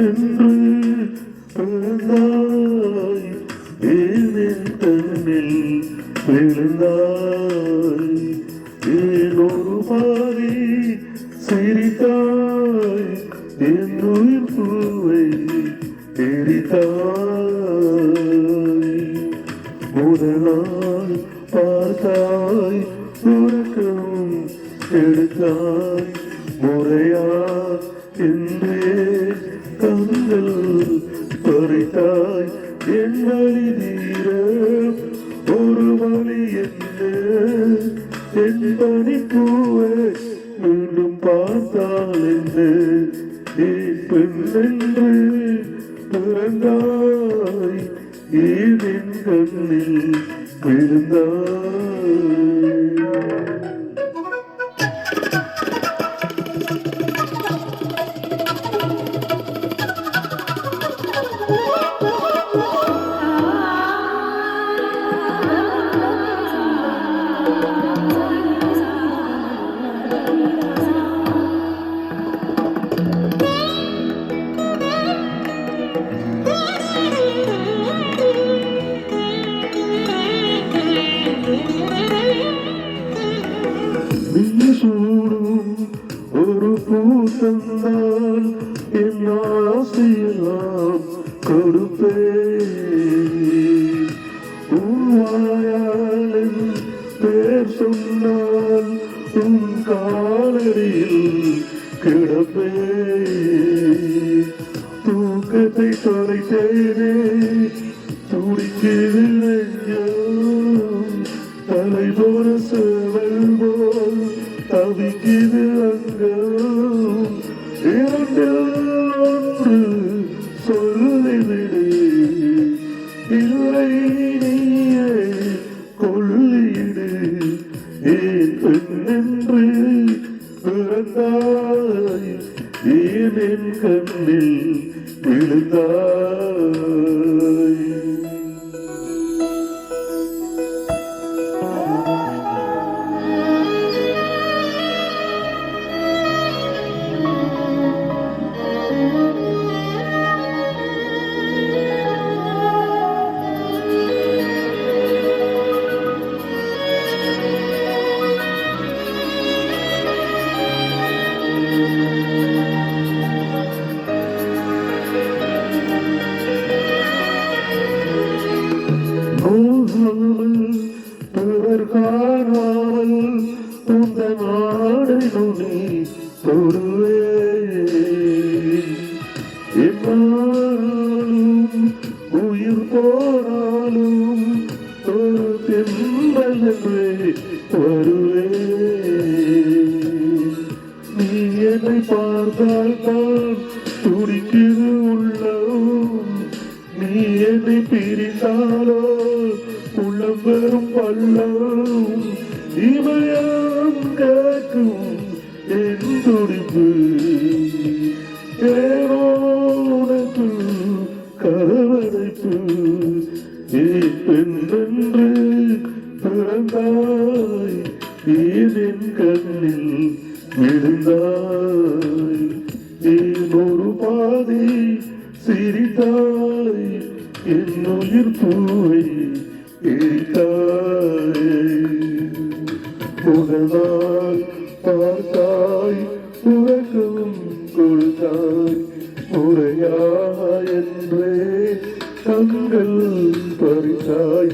என்று பிறந்தாய் ஏனின் கண்ணில் விழுந்தாய் ஏன் ஒரு மாறி சிரித்தாய் என் உயிர் பூவை எரித்தாய் முதலாய் பார்த்தாய் உறக்கம் எடுத்தாய் முறையா என்றே கண்கள் பறித்தாய் என் வழி தீர ஒரு வழி என்ன என் பனிப்பூவை மீண்டும் பார்த்தால் என்ன பெண் என்று பிறந்தாய் ஏன் கண்ணில் விழுந்தாய். சூடும் ஒரு பூ தந்தால் என் ஆசையெல்லாம் கொடுப்பேன் உன் பேர் சொன்னால் உன் காலடியில் கிடப்பேன் தூக்கத்தை தொலைத்தேனே துடிக்கிறது நெஞ்சம் தலை போற சேவல் போல் தவிக்குது அங்கம் இரண்டில் ஒன்று சொல்லிவிடு இல்லை நீயே கொள்ளிடு ஏன் பெண்ணென்று பிறந்தாய் ஏன் என் கண்ணில் விழுந்தாய். பிறர் காணாமல் உந்த நாடை நுனி தொடுவேன் என்னாலும் உயிர் போனாலும் ஒரு தென்றல் என்று வருவேன். நீ என்னை பார்த்தால் தான் துடிக்குது உள்ளம் நீ என்னை பிரித்தாலோ உள்ளம் பெறும் பள்ளம் இமயம் கேட்கும் என் துடிப்பு ஏனோ உனக்கு கதவடைப்பு ஏன் பெண்ணென்று பிறந்தாய் ஏன் என் கண்ணில் விழுந்தாய் ஏன் ஒரு பாதி சிரித்தாய் என் உயிர் பூவை முதலால் பார்த்தாய் உறக்கம் கொடுத்தாய் முறையாய் என்றே கண்கள் பறித்தாய்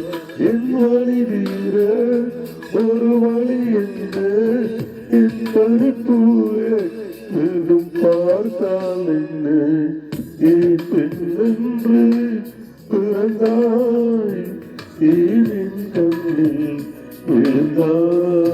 என் வழி தீர ஒரு வழி என்ன என் பறிப்பூவே மீண்டும் பார்த்தால் என்ன ஏன் பெண்ணென்று பிறந்தாய் ஏன் கண்ணில் விழுந்தாய்.